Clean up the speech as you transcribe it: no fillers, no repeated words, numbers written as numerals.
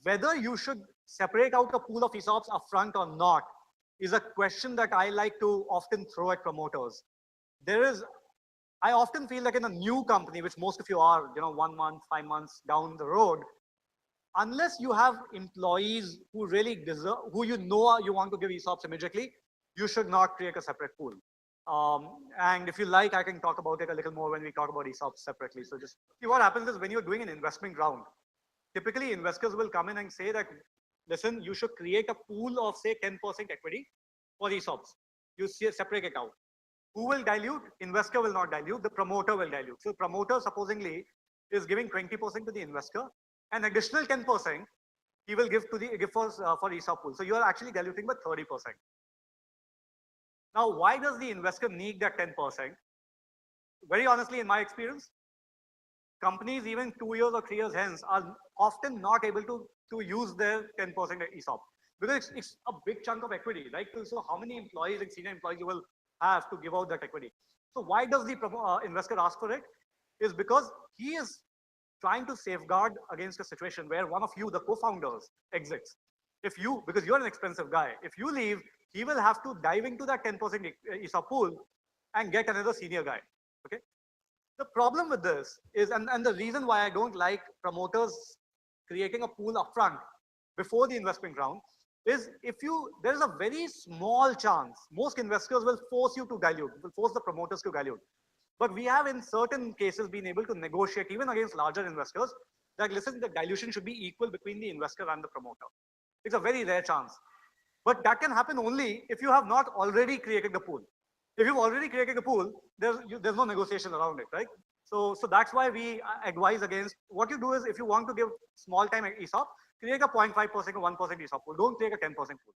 whether you should separate out a pool of ESOPs upfront or not is a question that I like to often throw at promoters. I often feel like in a new company, which most of you are, 1 month, 5 months down the road, unless you have employees who really deserve, who you want to give ESOPs immediately, you should not create a separate pool. And if you like, I can talk about it a little more when we talk about ESOPs separately. So just see what happens is when you're doing an investment round, typically investors will come in and say that, listen, you should create a pool of say 10% equity for ESOPs. You separate it out. Who will dilute? Investor will not dilute, the promoter will dilute. So promoter supposedly is giving 20% to the investor, and additional 10% he will give for ESOP pool. So you are actually diluting by 30%. Now, why does the investor need that 10%? Very honestly, in my experience, companies even 2 years or 3 years hence are often not able to use their 10% ESOP because it's a big chunk of equity, right? So how many employees and senior employees you will have to give out that equity? So why does the investor ask for it? Is because he is trying to safeguard against a situation where one of you, the co-founders, exits. Because you're an expensive guy, if you leave, he will have to dive into that 10% ESOP pool and get another senior guy, okay? The problem with this is, and the reason why I don't like promoters creating a pool upfront before the investment round is there's a very small chance, most investors will force you to dilute, will force the promoters to dilute. But we have in certain cases been able to negotiate even against larger investors that listen, the dilution should be equal between the investor and the promoter. It's a very rare chance. But that can happen only if you have not already created the pool. If you've already created the pool, there's no negotiation around it, right? So that's why we advise against, what you do is if you want to give small time ESOP, create a 0.5% or 1% ESOP pool. Don't create a 10% pool.